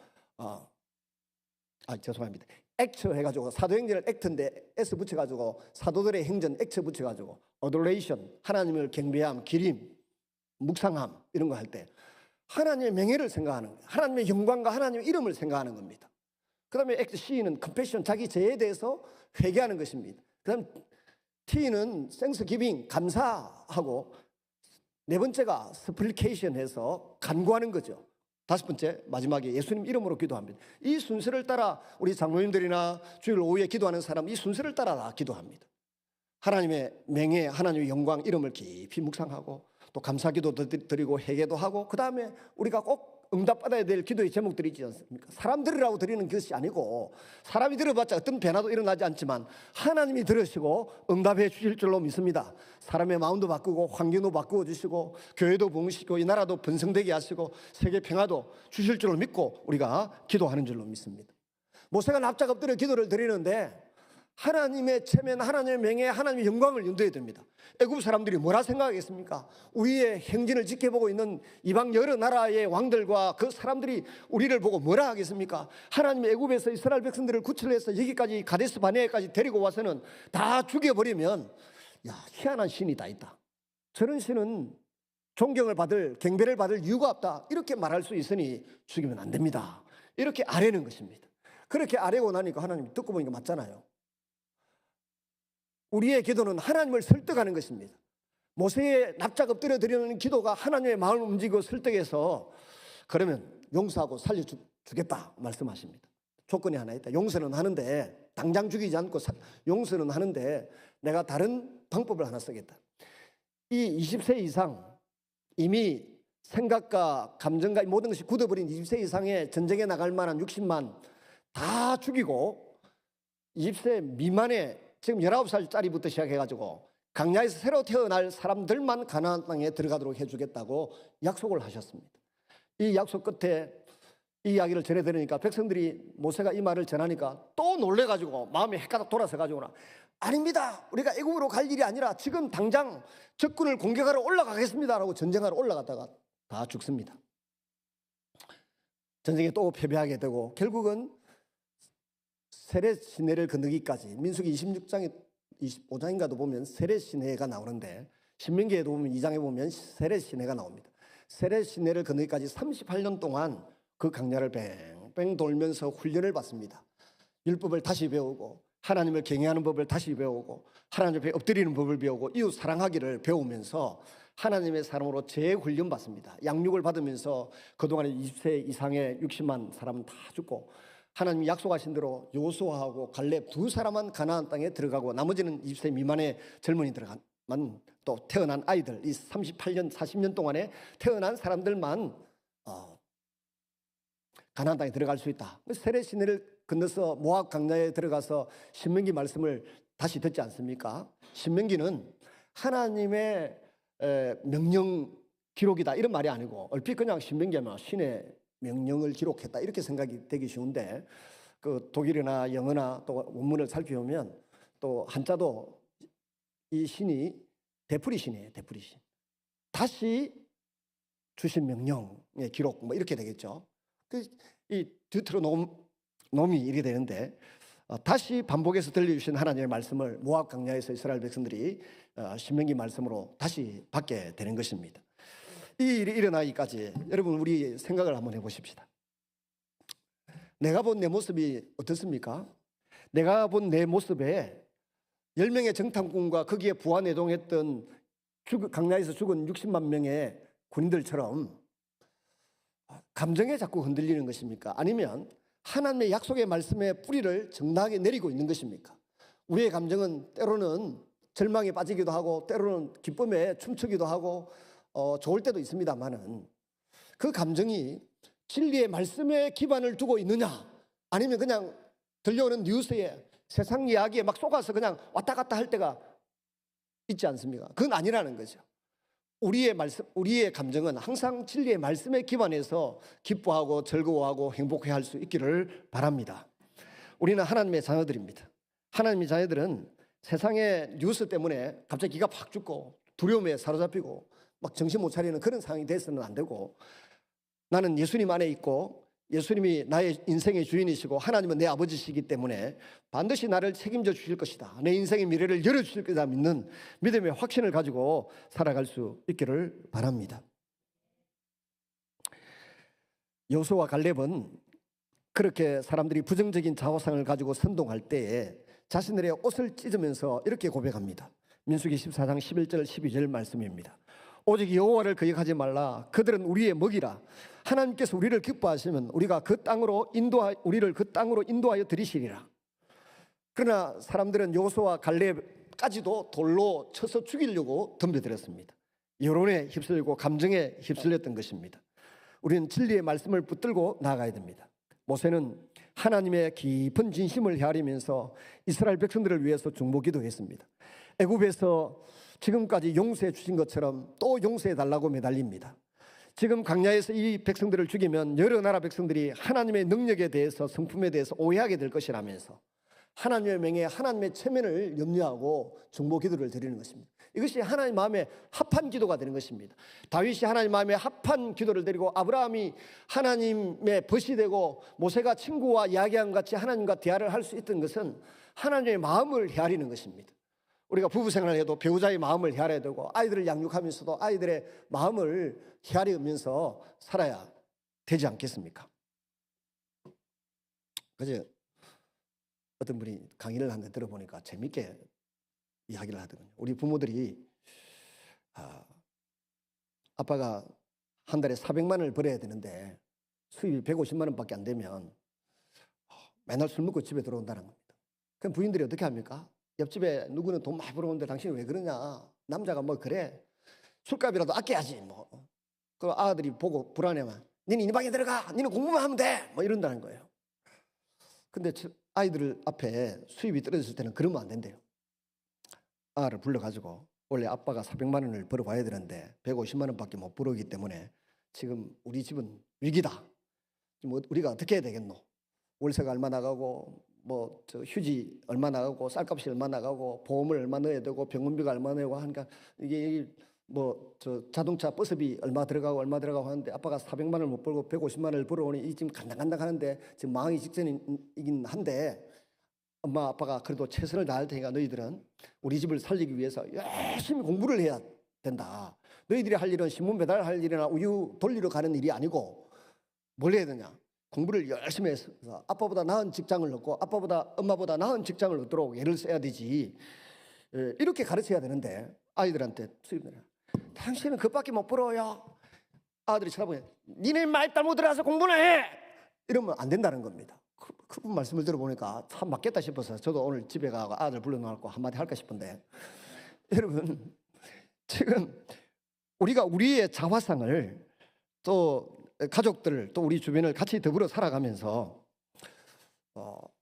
죄송합니다. 액처 해가지고 사도행전을 액트인데 S 붙여가지고 사도들의 행전 액처 붙여가지고 adoration, 하나님을 경배함, 기림, 묵상함 이런 거 할 때 하나님의 명예를 생각하는 거예요. 하나님의 영광과 하나님의 이름을 생각하는 겁니다. 그 다음에 액트 C는 compassion, 자기 죄에 대해서 회개하는 것입니다. 그 다음 T는 thanksgiving, 감사하고, 네 번째가 supplication 해서 간구하는 거죠. 다섯 번째 마지막에 예수님 이름으로 기도합니다. 이 순서를 따라 우리 장로님들이나 주일 오후에 기도하는 사람 이 순서를 따라 다 기도합니다. 하나님의 명예, 하나님의 영광, 이름을 깊이 묵상하고 또 감사기도 드리고 회개도 하고, 그 다음에 우리가 꼭 응답받아야 될 기도의 제목들이 있지 않습니까? 사람 들으라고 드리는 것이 아니고, 사람이 들어봤자 어떤 변화도 일어나지 않지만 하나님이 들으시고 응답해 주실 줄로 믿습니다. 사람의 마음도 바꾸고 환경도 바꾸어 주시고 교회도 부으시고 이 나라도 번성되게 하시고 세계 평화도 주실 줄로 믿고 우리가 기도하는 줄로 믿습니다. 모세가 납작 엎드려 기도를 드리는데 하나님의 체면, 하나님의 명예, 하나님의 영광을 염두에 둡니다. 애굽 사람들이 뭐라 생각하겠습니까? 우리의 행진을 지켜보고 있는 이방 여러 나라의 왕들과 그 사람들이 우리를 보고 뭐라 하겠습니까? 하나님의 애굽에서 이스라엘 백성들을 구출해서 여기까지 가데스 바네아까지 데리고 와서는 다 죽여버리면 야, 희한한 신이 다 있다. 저런 신은 존경을 받을, 경배를 받을 이유가 없다. 이렇게 말할 수 있으니 죽이면 안 됩니다. 이렇게 아뢰는 것입니다. 그렇게 아뢰고 나니까 하나님이 듣고 보니까 맞잖아요. 우리의 기도는 하나님을 설득하는 것입니다. 모세의 납작 엎드려 드리는 기도가 하나님의 마음을 움직이고 설득해서 그러면 용서하고 살려주겠다 말씀하십니다. 조건이 하나 있다. 용서는 하는데 당장 죽이지 않고 용서는 하는데 내가 다른 방법을 하나 쓰겠다. 이 20세 이상 이미 생각과 감정과 모든 것이 굳어버린 20세 이상의 전쟁에 나갈 만한 60만 다 죽이고 20세 미만의 지금 19살짜리부터 시작해가지고 강야에서 새로 태어날 사람들만 가나안 땅에 들어가도록 해주겠다고 약속을 하셨습니다. 이 약속 끝에 이 이야기를 전해 들으니까 백성들이 모세가 이 말을 전하니까 또 놀래가지고 마음이 헷가닥 돌아서가지고 아닙니다. 우리가 애굽으로 갈 일이 아니라 지금 당장 적군을 공격하러 올라가겠습니다라고 전쟁하러 올라갔다가 다 죽습니다. 전쟁에 또 패배하게 되고 결국은 세렛 시내를 건너기까지 민수기 26장에 25장인가도 보면 세렛 시내가 나오는데 신명기에도 보면 2장에 보면 세렛 시내가 나옵니다. 세렛 시내를 건너기까지 38년 동안 그 강야를 뱅뱅 돌면서 훈련을 받습니다. 율법을 다시 배우고 하나님을 경외하는 법을 다시 배우고 하나님 앞에 엎드리는 법을 배우고 이웃 사랑하기를 배우면서 하나님의 사람으로 재훈련 받습니다. 양육을 받으면서 그동안에 20세 이상의 60만 사람은 다 죽고 하나님이 약속하신 대로 여호수아하고 갈렙 두 사람만 가나안 땅에 들어가고 나머지는 20세 미만의 젊은이들만 또 태어난 아이들 이 38년 40년 동안에 태어난 사람들만 가나안 땅에 들어갈 수 있다. 세례 시내를 건너서 모압 강야에 들어가서 신명기 말씀을 다시 듣지 않습니까? 신명기는 하나님의 명령 기록이다 이런 말이 아니고 얼핏 그냥 신명기하면 신의 명령을 기록했다 이렇게 생각이 되기 쉬운데 그 독일어나 영어나 또 원문을 살펴보면 또 한자도 이 신이 되풀이 신이에요. 되풀이 신. 다시 주신 명령의 기록 뭐 이렇게 되겠죠. 이 듀트로놈이 이렇게 되는데 다시 반복해서 들려주신 하나님의 말씀을 모압 강야에서 이스라엘 백성들이 신명기 말씀으로 다시 받게 되는 것입니다. 이 일이 일어나기까지 여러분 우리 생각을 한번 해보십시다. 내가 본 내 모습이 어떻습니까? 내가 본 내 모습에 10명의 정탐꾼과 거기에 부하내동했던 강야에서 죽은 60만 명의 군인들처럼 감정에 자꾸 흔들리는 것입니까? 아니면 하나님의 약속의 말씀에 뿌리를 정당하게 내리고 있는 것입니까? 우리의 감정은 때로는 절망에 빠지기도 하고 때로는 기쁨에 춤추기도 하고 좋을 때도 있습니다만은 그 감정이 진리의 말씀에 기반을 두고 있느냐 아니면 그냥 들려오는 뉴스에 세상 이야기에 막 속아서 그냥 왔다 갔다 할 때가 있지 않습니까? 그건 아니라는 거죠. 우리의 감정은 항상 진리의 말씀에 기반해서 기뻐하고 즐거워하고 행복해할 수 있기를 바랍니다. 우리는 하나님의 자녀들입니다. 하나님의 자녀들은 세상의 뉴스 때문에 갑자기 기가 팍 죽고 두려움에 사로잡히고 막 정신 못 차리는 그런 상황이 돼서는 안 되고 나는 예수님 안에 있고 예수님이 나의 인생의 주인이시고 하나님은 내 아버지시기 때문에 반드시 나를 책임져 주실 것이다. 내 인생의 미래를 열어주실 것이다 믿는 믿음의 확신을 가지고 살아갈 수 있기를 바랍니다. 여호수아와 갈렙은 그렇게 사람들이 부정적인 자화상을 가지고 선동할 때에 자신들의 옷을 찢으면서 이렇게 고백합니다. 민수기 14장 11절 12절 말씀입니다. 오직 여호와를 거역하지 말라. 그들은 우리의 먹이라. 하나님께서 우리를 기뻐하시면 우리를 그 땅으로 인도하여 들이시리라. 그러나 사람들은 여호수아와 갈렙까지도 돌로 쳐서 죽이려고 덤벼들었습니다. 여론에 휩쓸리고 감정에 휩쓸렸던 것입니다. 우리는 진리의 말씀을 붙들고 나아가야 됩니다. 모세는 하나님의 깊은 진심을 헤아리면서 이스라엘 백성들을 위해서 중보기도했습니다. 애굽에서 지금까지 용서해 주신 것처럼 또 용서해 달라고 매달립니다. 지금 광야에서 이 백성들을 죽이면 여러 나라 백성들이 하나님의 능력에 대해서 성품에 대해서 오해하게 될 것이라면서 하나님의 명예 하나님의 체면을 염려하고 중보 기도를 드리는 것입니다. 이것이 하나님 마음에 합한 기도가 되는 것입니다. 다윗이 하나님 마음에 합한 기도를 드리고 아브라함이 하나님의 벗이 되고 모세가 친구와 이야기한 같이 하나님과 대화를 할 수 있던 것은 하나님의 마음을 헤아리는 것입니다. 우리가 부부 생활을 해도 배우자의 마음을 헤아려야 되고 아이들을 양육하면서도 아이들의 마음을 헤아리면서 살아야 되지 않겠습니까? 그제 어떤 분이 강의를 한 데 들어보니까 재밌게 이야기를 하더군요. 우리 부모들이 아빠가 한 달에 400만 원을 벌어야 되는데 수입이 150만 원밖에 안 되면 맨날 술 먹고 집에 들어온다는 겁니다. 그럼 부인들이 어떻게 합니까? 옆집에 누구는 돈 많이 벌어오는데 당신은 왜 그러냐? 남자가 뭐 그래? 술값이라도 아껴야지 뭐. 그 아들이 보고 불안해만 니는 이 방에 들어가. 니는 공부만 하면 돼. 뭐 이런다는 거예요. 근데 아이들 앞에 수입이 떨어졌을 때는 그러면 안 된대요. 아를 불러가지고 원래 아빠가 400만 원을 벌어와야 되는데 150만 원밖에 못 벌어오기 때문에 지금 우리 집은 위기다. 지금 우리가 어떻게 해야 되겠노? 월세가 얼마 나가고 뭐 저 휴지 얼마 나가고 쌀값이 얼마 나가고 보험을 얼마 넣어야 되고 병원비가 얼마 내고 하니까 이게 뭐 저 자동차 버스비 얼마 들어가고 하는데 아빠가 400만 원을 못 벌고 150만 원을 벌어오니 이 지금 간당간당 하는데 지금 망하기 직전이긴 한데 엄마 아빠가 그래도 최선을 다할 테니까 너희들은 우리 집을 살리기 위해서 열심히 공부를 해야 된다. 너희들이 할 일은 신문 배달할 일이나 우유 돌리러 가는 일이 아니고 뭘 해야 되냐? 공부를 열심히 해서 아빠보다 나은 직장을 얻고 아빠보다 엄마보다 나은 직장을 얻도록 애를 써야 되지. 이렇게 가르쳐야 되는데 아이들한테 수입들은 당신은 그밖에 못 벌어요. 아들이 쳐다보니 니네 말 잘못 들어서 공부나 해. 이러면 안 된다는 겁니다. 그분 말씀을 들어보니까 참 맞겠다 싶어서 저도 오늘 집에 가고 아들 불러놓고 한마디 할까 싶은데, 여러분 지금 우리가 우리의 자화상을 또 가족들 또 우리 주변을 같이 더불어 살아가면서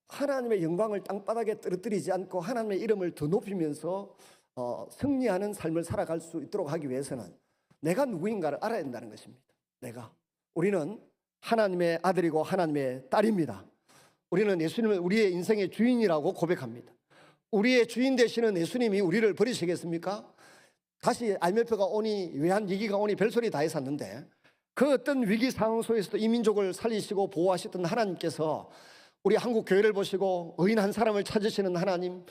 하나님의 영광을 땅바닥에 떨어뜨리지 않고 하나님의 이름을 더 높이면서 승리하는 삶을 살아갈 수 있도록 하기 위해서는 내가 누구인가를 알아야 된다는 것입니다. 우리는 하나님의 아들이고 하나님의 딸입니다. 우리는 예수님을 우리의 인생의 주인이라고 고백합니다. 우리의 주인 되시는 예수님이 우리를 버리시겠습니까? 다시 IMF가 오니 외환 위기가 오니 별소리 다 했었는데 그 어떤 위기 상황 속에서도 이 민족을 살리시고 보호하시던 하나님께서 우리 한국 교회를 보시고 의인 한 사람을 찾으시는 하나님,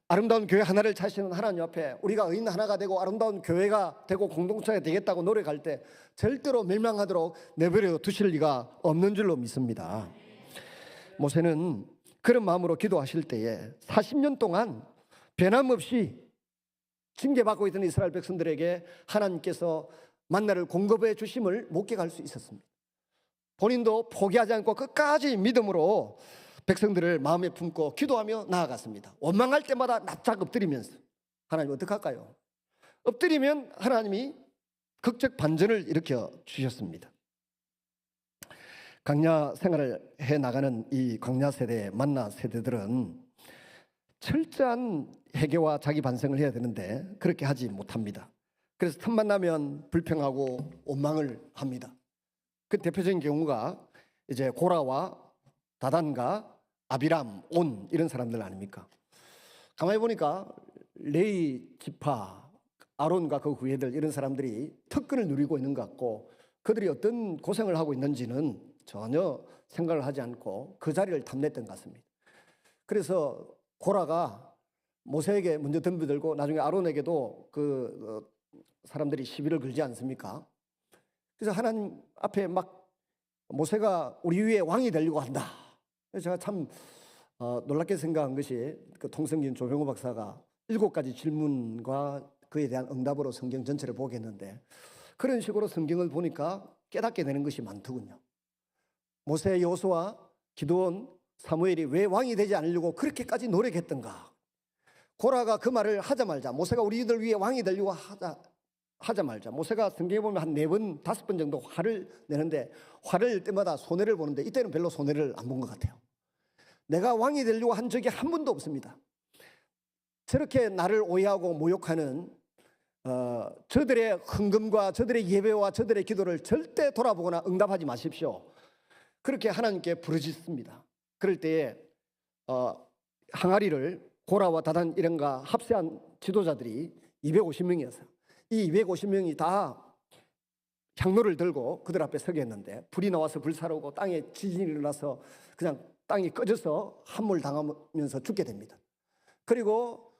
아름다운 교회 하나를 찾으시는 하나님 앞에 우리가 의인 하나가 되고 아름다운 교회가 되고 공동체가 되겠다고 노력할 때 절대로 멸망하도록 내버려 두실 리가 없는 줄로 믿습니다. 모세는 그런 마음으로 기도하실 때에 40년 동안 변함없이 징계받고 있던 이스라엘 백성들에게 하나님께서 만나를 공급해 주심을 목격할 수 있었습니다. 본인도 포기하지 않고 끝까지 믿음으로 백성들을 마음에 품고 기도하며 나아갔습니다. 원망할 때마다 납작 엎드리면서 하나님 어떡할까요? 엎드리면 하나님이 극적 반전을 일으켜 주셨습니다. 광야 생활을 해나가는 이 광야 세대, 만나 세대들은 철저한 회개와 자기 반성을 해야 되는데 그렇게 하지 못합니다. 그래서 틈만 나면 불평하고 원망을 합니다. 그 대표적인 경우가 이제 고라와 다단과 아비람, 온 이런 사람들 아닙니까? 가만히 보니까 레위 지파, 아론과 그 후예들 이런 사람들이 특권을 누리고 있는 것 같고 그들이 어떤 고생을 하고 있는지는 전혀 생각을 하지 않고 그 자리를 탐냈던 것 같습니다. 그래서 고라가 모세에게 먼저 덤벼들고 나중에 아론에게도 그 사람들이 시비를 걸지 않습니까? 그래서 하나님 앞에 막 모세가 우리 위에 왕이 되려고 한다. 그래서 제가 참 놀랍게 생각한 것이 그 통성진 조병호 박사가 7가지 질문과 그에 대한 응답으로 성경 전체를 보게 했는데 그런 식으로 성경을 보니까 깨닫게 되는 것이 많더군요. 모세, 여호수아, 기드온, 사무엘이 왜 왕이 되지 않으려고 그렇게까지 노력했던가. 고라가 그 말을 하자마자 모세가 우리들 위에 왕이 되려고 하자마자 모세가 성경에 보면 한 4번, 5번 정도 화를 내는데 화를 낼 때마다 손해를 보는데 이때는 별로 손해를 안 본 것 같아요. 내가 왕이 되려고 한 적이 한 번도 없습니다. 저렇게 나를 오해하고 모욕하는 저들의 헌금과 저들의 예배와 저들의 기도를 절대 돌아보거나 응답하지 마십시오. 그렇게 하나님께 부르짖습니다. 그럴 때에 항아리를 고라와 다단 이런가 합세한 지도자들이 250명이었어요. 이 250명이 다 향로를 들고 그들 앞에 서게 했는데 불이 나와서 불사르고 땅에 지진이 일어나서 그냥 땅이 꺼져서 함몰 당하면서 죽게 됩니다. 그리고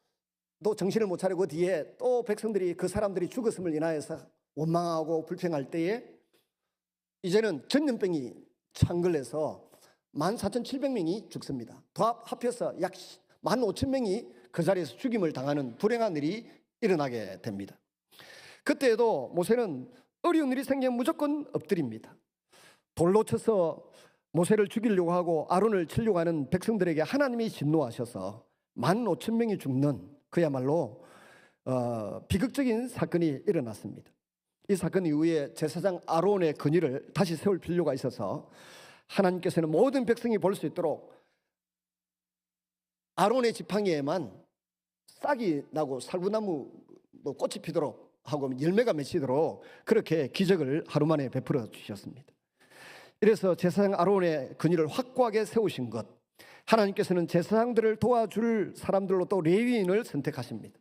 또 정신을 못 차리고 그 뒤에 또 백성들이 그 사람들이 죽었음을 인하여서 원망하고 불평할 때에 이제는 전염병이 창궐해서 14,700명이 죽습니다. 더 합해서 약 15,000명이 그 자리에서 죽임을 당하는 불행한 일이 일어나게 됩니다. 그때에도 모세는 어려운 일이 생기면 무조건 엎드립니다. 돌로 쳐서 모세를 죽이려고 하고 아론을 치려고 하는 백성들에게 하나님이 진노하셔서 15,000명이 죽는 그야말로 비극적인 사건이 일어났습니다. 이 사건 이후에 제사장 아론의 근위를 다시 세울 필요가 있어서 하나님께서는 모든 백성이 볼 수 있도록 아론의 지팡이에만 싹이 나고 살구나무 꽃이 피도록 하고 열매가 맺히도록 그렇게 기적을 하루 만에 베풀어 주셨습니다. 이래서 제사장 아론의 근위를 확고하게 세우신 것, 하나님께서는 제사장들을 도와줄 사람들로 또 레위인을 선택하십니다.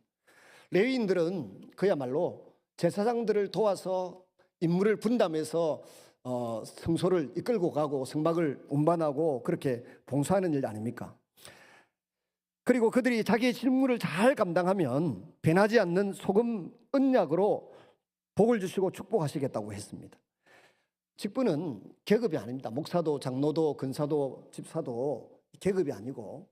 레위인들은 그야말로 제사장들을 도와서 임무를 분담해서 성소를 이끌고 가고 성막을 운반하고 그렇게 봉사하는 일 아닙니까? 그리고 그들이 자기의 직무를 잘 감당하면 변하지 않는 소금 언약으로 복을 주시고 축복하시겠다고 했습니다. 직분은 계급이 아닙니다. 목사도 장로도 근사도 집사도 계급이 아니고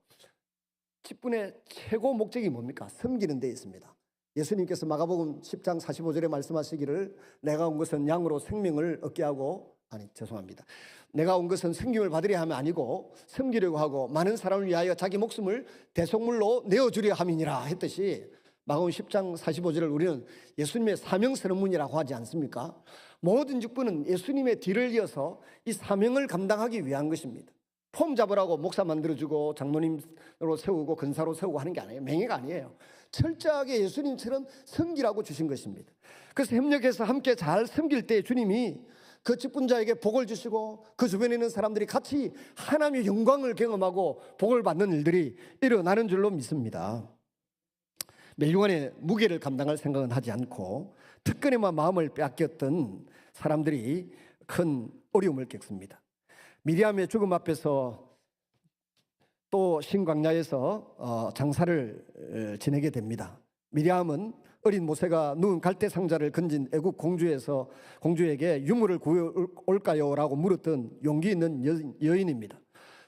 직분의 최고 목적이 뭡니까? 섬기는 데 있습니다. 예수님께서 마가복음 10장 45절에 말씀하시기를 내가 온 것은 양으로 생명을 얻게 하고 내가 온 것은 생명을 받으려 함이 아니고 섬기려고 하고 많은 사람을 위하여 자기 목숨을 대속물로 내어주려 함이니라 했듯이 마가복음 10장 45절을 우리는 예수님의 사명선언문이라고 하지 않습니까? 모든 직분은 예수님의 뒤를 이어서 이 사명을 감당하기 위한 것입니다. 폼 잡으라고 목사 만들어주고 장로님으로 세우고 근사로 세우고 하는 게 아니에요. 맹해가 아니에요. 철저하게 예수님처럼 섬기라고 주신 것입니다. 그래서 협력해서 함께 잘 섬길 때 주님이 그 직분자에게 복을 주시고 그 주변에 있는 사람들이 같이 하나님의 영광을 경험하고 복을 받는 일들이 일어나는 줄로 믿습니다. 멸류관의 무게를 감당할 생각은 하지 않고 특권에만 마음을 빼앗겼던 사람들이 큰 어려움을 겪습니다. 미리암의 죽음 앞에서 또 신광야에서 장사를 지내게 됩니다. 미리암은 어린 모세가 누운 갈대 상자를 건진 애국 공주에게 유물을 구해올까요? 라고 물었던 용기 있는 여인입니다.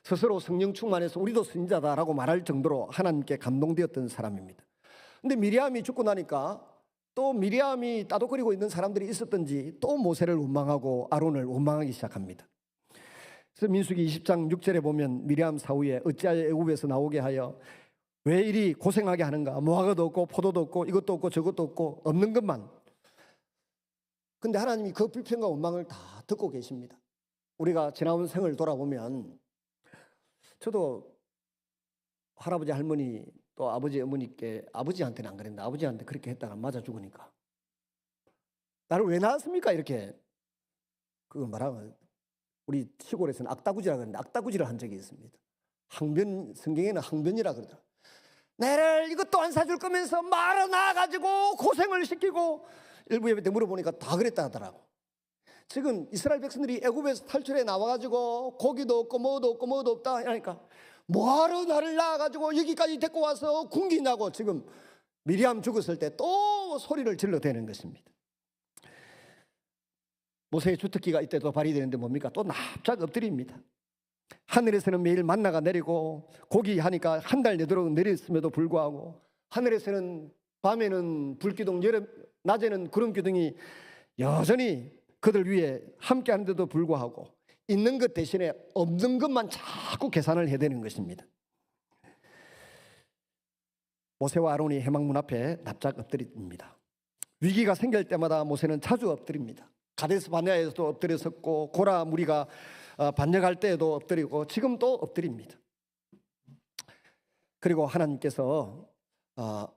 스스로 성령 충만해서 우리도 선지자다라고 말할 정도로 하나님께 감동되었던 사람입니다. 근데 미리암이 죽고 나니까 또 미리암이 따독거리고 있는 사람들이 있었던지 또 모세를 원망하고 아론을 원망하기 시작합니다. 그래서 민수기 20장 6절에 보면 미리암 사후에 어찌하여 애굽에서 나오게 하여 왜 이리 고생하게 하는가? 무화과도 없고 포도도 없고 이것도 없고 저것도 없고 없는 것만. 근데 하나님이 그 불평과 원망을 다 듣고 계십니다. 우리가 지나온 생을 돌아보면 저도 할아버지 할머니 또 아버지 어머니께 아버지한테는 안 그랬는데 아버지한테 그렇게 했다가 맞아 죽으니까 나를 왜 낳았습니까? 이렇게 그걸 말하면 우리 시골에서는 악다구지라 그러는데 악다구지를 한 적이 있습니다. 성경에는 항변이라 그러더라. 내를 이것도 안 사줄 거면서 말아 나가지고 고생을 시키고 일부 예배 때 물어보니까 다 그랬다 하더라고. 지금 이스라엘 백성들이 애굽에서 탈출해 나와가지고 고기도 없고 뭐도 없고 뭐도 없다 하니까 뭐하러 나를 낳아가지고 여기까지 데리고 와서 굶기냐고 지금 미리암 죽었을 때 또 소리를 질러대는 것입니다. 모세의 주특기가 이때도 발휘되는데 뭡니까? 또 납작 엎드립니다. 하늘에서는 매일 만나가 내리고 고기 하니까 한 달 내도록 내렸음에도 불구하고 하늘에서는 밤에는 불기둥, 낮에는 구름기둥이 여전히 그들 위에 함께 하는데도 불구하고 있는 것 대신에 없는 것만 자꾸 계산을 해야 되는 것입니다. 모세와 아론이 회막문 앞에 납작 엎드립니다. 위기가 생길 때마다 모세는 자주 엎드립니다. 가데스 바네아에서도 엎드렸었고 고라 무리가 반역할 때에도 엎드리고 지금 또 엎드립니다. 그리고 하나님께서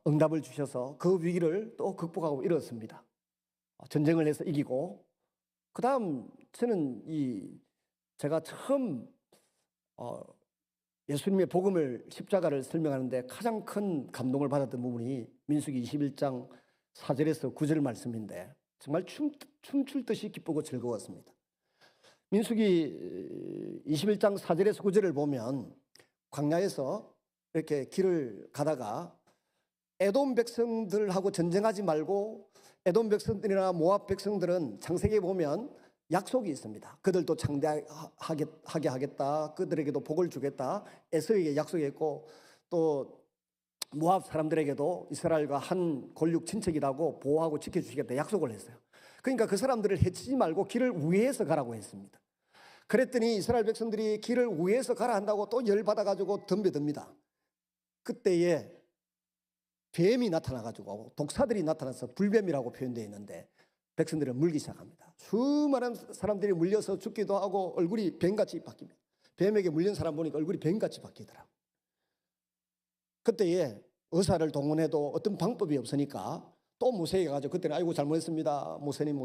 응답을 주셔서 그 위기를 또 극복하고 이뤘습니다. 전쟁을 해서 이기고 그 다음 저는 제가 처음 예수님의 복음을 십자가를 설명하는데 가장 큰 감동을 받았던 부분이 민수기 21장 4절에서 9절 말씀인데 정말 춤출 듯이 기쁘고 즐거웠습니다. 민수기 21장 4절에서 9절을 보면 광야에서 이렇게 길을 가다가 에돔 백성들하고 전쟁하지 말고 에돔 백성들이나 모압 백성들은 창세기에 보면 약속이 있습니다. 그들도 창대하게 하겠다. 그들에게도 복을 주겠다. 에서에게 약속했고 또 모압 사람들에게도 이스라엘과 한 골육 친척이라고 보호하고 지켜주시겠다 약속을 했어요. 그러니까 그 사람들을 해치지 말고 길을 우회해서 가라고 했습니다. 그랬더니 이스라엘 백성들이 길을 우회해서 가라 한다고 또 열받아가지고 덤벼듭니다. 그때에 뱀이 나타나가지고 독사들이 나타나서 불뱀이라고 표현되어 있는데 백성들을 물기 시작합니다. 수많은 사람들이 물려서 죽기도 하고 얼굴이 뱀같이 바뀝니다. 뱀에게 물린 사람 보니까 얼굴이 뱀같이 바뀌더라고요. 그때에 의사를 동원해도 어떤 방법이 없으니까 또 모세에게 가지고 그때는 아이고 잘못했습니다. 모세님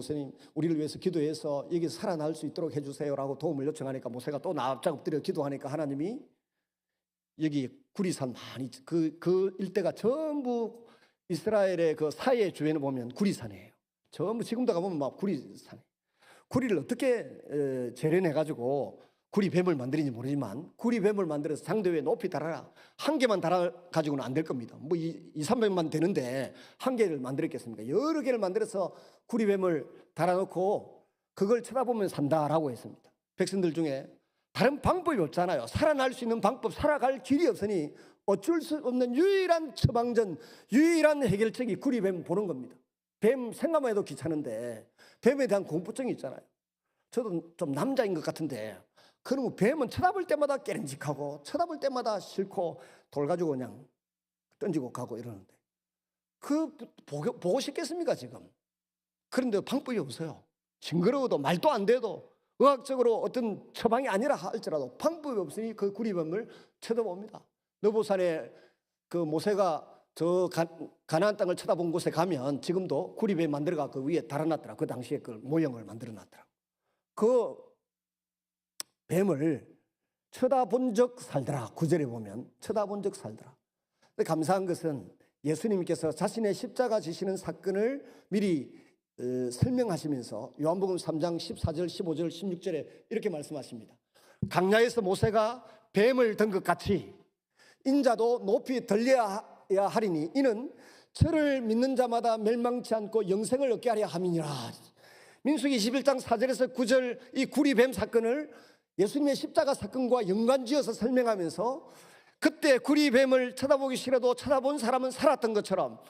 우리를 위해서 기도해서 여기서 살아날 수 있도록 해주세요라고 도움을 요청하니까 모세가 또 납작 엎드려 기도하니까 하나님이 여기 구리산 많이 그 일대가 전부 이스라엘의 그 사해 주변에 보면 구리산이에요. 전부 지금도 가보면 막 구리산이에요. 구리를 어떻게 재련해가지고 구리뱀을 만드는지 모르지만 구리뱀을 만들어서 장대 위에 높이 달아라. 한 개만 달아가지고는 안 될 겁니다. 뭐 200~300만 되는데 한 개를 만들었겠습니까? 여러 개를 만들어서 구리뱀을 달아놓고 그걸 쳐다보면 산다라고 했습니다. 백성들 중에 다른 방법이 없잖아요. 살아날 수 있는 방법, 살아갈 길이 없으니 어쩔 수 없는 유일한 처방전, 유일한 해결책이 구리뱀 보는 겁니다. 뱀 생각만 해도 귀찮은데 뱀에 대한 공포증이 있잖아요. 저도 좀 남자인 것 같은데 그러면 뱀은 쳐다볼 때마다 깨름직하고 쳐다볼 때마다 싫고 돌 가지고 그냥 던지고 가고 이러는데 보고 싶겠습니까 지금? 그런데 방법이 없어요. 징그러워도 말도 안 돼도 의학적으로 어떤 처방이 아니라 할지라도 방법이 없으니 그 구리뱀을 쳐다봅니다. 너보산에 그 모세가 저 가나안 땅을 쳐다본 곳에 가면 지금도 구리뱀 만들어가 그 위에 달아놨더라. 그 당시에 그 모형을 만들어놨더라. 그 뱀을 쳐다본 적 살더라. 9절에 보면 쳐다본 적 살더라. 근데 감사한 것은 예수님께서 자신의 십자가 지시는 사건을 미리 설명하시면서 요한복음 3장 14절, 15절, 16절에 이렇게 말씀하십니다. 강야에서 모세가 뱀을 든 것 같이 인자도 높이 들려야 하리니 이는 저를 믿는 자마다 멸망치 않고 영생을 얻게 하려 함이니라. 민수기 21장 4절에서 9절 이 구리뱀 사건을 예수님의 십자가 사건과 연관지어서 설명하면서 그때 구리뱀을 쳐다보기 싫어도 쳐다본 사람은 살았던 것처럼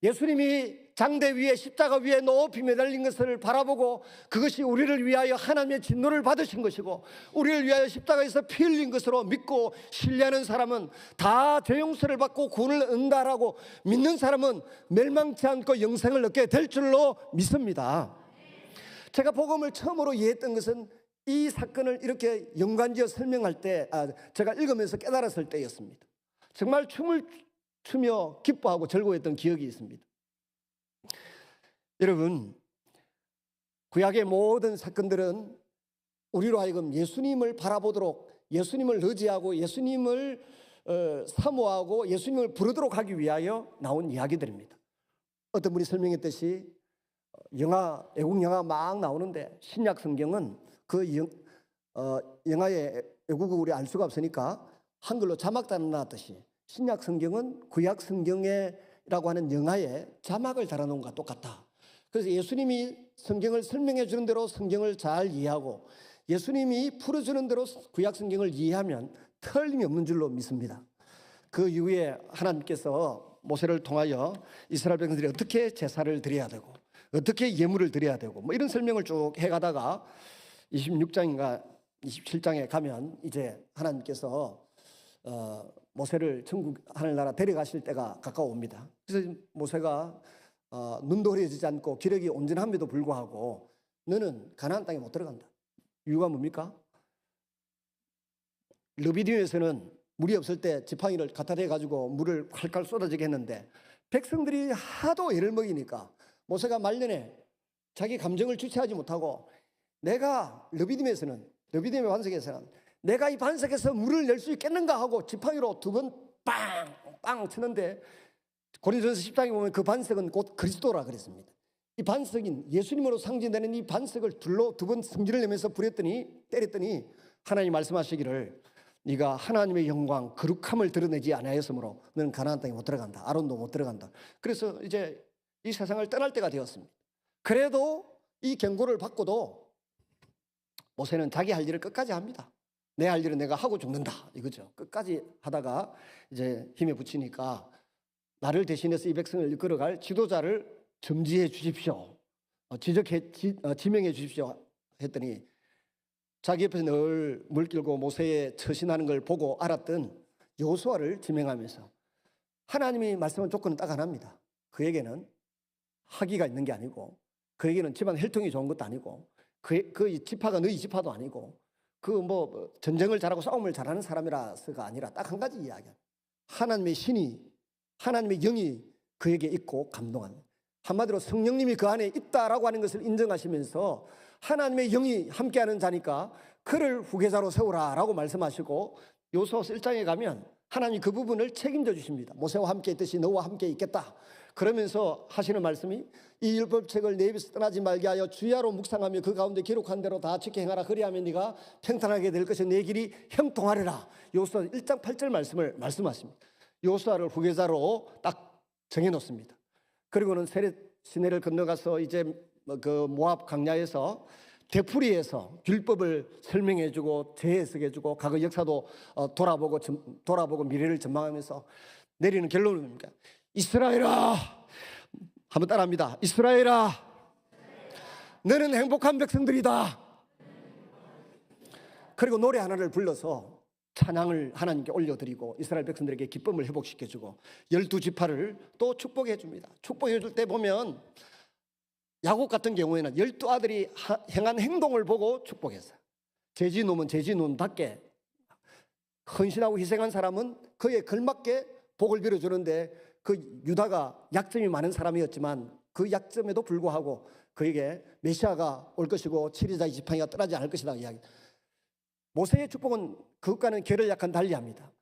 예수님이 장대 위에 십자가 위에 높이 매달린 것을 바라보고 그것이 우리를 위하여 하나님의 진노를 받으신 것이고 우리를 위하여 십자가에서 피 흘린 것으로 믿고 신뢰하는 사람은 다 죄 용서를 받고 구원을 얻는다라고 믿는 사람은 멸망치 않고 영생을 얻게 될 줄로 믿습니다. 제가 복음을 처음으로 이해했던 것은 이 사건을 이렇게 연관지어 설명할 때 제가 읽으면서 깨달았을 때였습니다. 정말 춤을 추며 기뻐하고 즐거워했던 기억이 있습니다. 여러분, 구약의 모든 사건들은 우리로 하여금 예수님을 바라보도록 예수님을 의지하고 예수님을 사모하고 예수님을 부르도록 하기 위하여 나온 이야기들입니다. 어떤 분이 설명했듯이 외국 영화 막 나오는데 신약 성경은 그 영화의 외국어 우리 알 수가 없으니까 한글로 자막 달아놨듯이 신약 성경은 구약 성경이라고 하는 영화에 자막을 달아놓은 것과 똑같다. 그래서 예수님이 성경을 설명해 주는 대로 성경을 잘 이해하고 예수님이 풀어주는 대로 구약 성경을 이해하면 틀림이 없는 줄로 믿습니다. 그 이후에 하나님께서 모세를 통하여 이스라엘 백성들이 어떻게 제사를 드려야 되고 어떻게 예물을 드려야 되고 뭐 이런 설명을 쭉 해가다가 26장인가 27장에 가면 이제 하나님께서 모세를 천국 하늘나라 데려가실 때가 가까워옵니다. 그래서 모세가 눈도 흐려지지 않고 기력이 온전함에도 불구하고 너는 가나안 땅에 못 들어간다. 이유가 뭡니까? 르비딤에서는 물이 없을 때 지팡이를 갖다 대가지고 물을 칼칼 쏟아지게 했는데 백성들이 하도 애를 먹이니까 모세가 말년에 자기 감정을 주체하지 못하고 내가 르비딤의 반석에서는 내가 이 반석에서 물을 낼 수 있겠는가 하고 지팡이로 두 번 빵빵 치는데 고린도전서 10장에 보면 그 반석은 곧 그리스도라 그랬습니다. 이 반석인 예수님으로 상징되는 이 반석을 둘로 두 번 성질을 내면서 때렸더니 하나님 말씀하시기를 네가 하나님의 영광 거룩함을 드러내지 아니하였으므로 너는 가나안 땅에 못 들어간다. 아론도 못 들어간다. 그래서 이제 이 세상을 떠날 때가 되었습니다. 그래도 이 경고를 받고도 모세는 자기 할 일을 끝까지 합니다. 내 할 일은 내가 하고 죽는다 이거죠. 끝까지 하다가 이제 힘에 붙이니까 나를 대신해서 이 백성을 이끌어갈 지도자를 점지해 주십시오. 지명해 주십시오 했더니 자기 옆에서 늘 물길고 모세의 처신하는 걸 보고 알았던 여호수아를 지명하면서 하나님이 말씀한 조건은 딱 하나입니다. 그에게는 학위가 있는 게 아니고 그에게는 집안 혈통이 좋은 것도 아니고 그 지파가 너희 지파도 아니고 전쟁을 잘하고 싸움을 잘하는 사람이라서가 아니라 딱 한 가지 이야기야. 하나님의 신이 하나님의 영이 그에게 있고 감동합니다. 한마디로 성령님이 그 안에 있다라고 하는 것을 인정하시면서 하나님의 영이 함께하는 자니까 그를 후계자로 세우라라고 말씀하시고 여호수아서 1장에 가면 하나님이 그 부분을 책임져 주십니다. 모세와 함께 있듯이 너와 함께 있겠다. 그러면서 하시는 말씀이 이 율법책을 내 입에서 떠나지 말게 하여 주야로 묵상하며 그 가운데 기록한 대로 다 지켜 행하라. 그리하면 네가 평탄하게 될 것이 내 길이 형통하리라. 여호수아 1장 8절 말씀을 말씀하십니다. 여호수아를 후계자로 딱 정해놓습니다. 그리고는 세렛 시내를 건너가서 이제 그 모압 광야에서 되풀이해서 율법을 설명해주고 재해석해주고 과거 역사도 돌아보고 미래를 전망하면서 내리는 결론은 뭡니까? 이스라엘아, 한번 따라합니다. 이스라엘아, 너는 행복한 백성들이다. 그리고 노래 하나를 불러서 찬양을 하나님께 올려드리고 이스라엘 백성들에게 기쁨을 회복시켜주고 12지파를 또 축복해 줍니다. 축복해 줄 때 보면 야곱 같은 경우에는 12아들이 행한 행동을 보고 축복했어요. 제지놈은 제지놈답게 헌신하고 희생한 사람은 그에 걸맞게 복을 빌어주는데 그 유다가 약점이 많은 사람이었지만 그 약점에도 불구하고 그에게 메시아가 올 것이고 7일자의 지팡이가 떠나지 않을 것이다 이야기. 모세의 축복은 그것과는 결을 약간 달리합니다.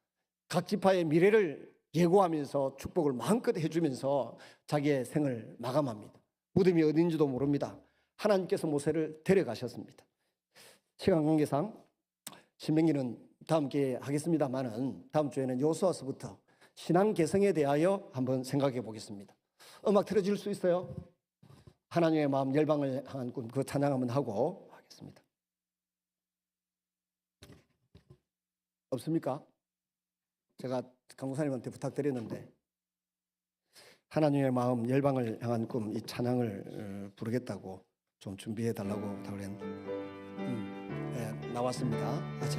각 지파의 미래를 예고하면서 축복을 마음껏 해주면서 자기의 생을 마감합니다. 무덤이 어딘지도 모릅니다. 하나님께서 모세를 데려가셨습니다. 시간 관계상 신명기는 다음 기회에 하겠습니다만은 다음 주에는 여호수아서부터 신앙 개성에 대하여 한번 생각해 보겠습니다. 음악 틀어줄 수 있어요? 하나님의 마음 열방을 향한 꿈, 그 찬양 한번 하고 하겠습니다. 없습니까? 제가 강구사님한테 부탁드렸는데 하나님의 마음 열방을 향한 꿈, 이 찬양을 부르겠다고 좀 준비해 달라고 그랬는데 네, 나왔습니다. 아직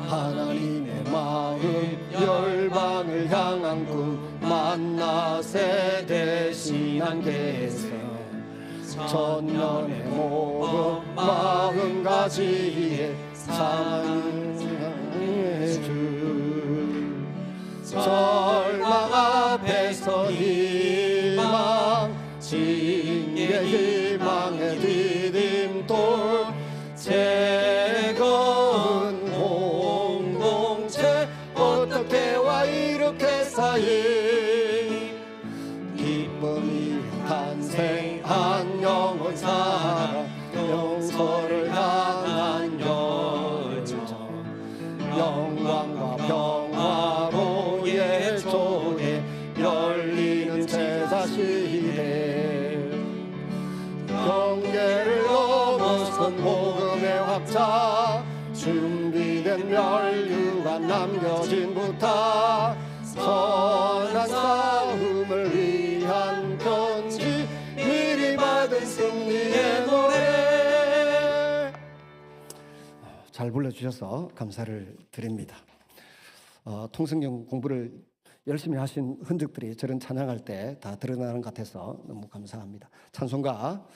하나님의 마음 열방을 향한 꿈 만나 세대 신앙 개성 천년의 모범 40가지의 사랑의 주 절망 앞에서 희망 징계 희망의 디딤돌 즐거운 공동체 어떻게 와 이렇게 사이 기쁨이 탄생한 영원 사랑 용서를 향한 열정 영광과 평화로 예조에 열리는 제사시대 경계를 넘어선 복음의 확장 준비된 멸류가 남겨진 부탁 선한 싸움을 위한 편지 미리 받은 승리의 노래 잘 불러주셔서 감사를 드립니다. 통성경 공부를 열심히 하신 흔적들이 저런 찬양할 때 다 드러나는 것 같아서 너무 감사합니다. 찬송가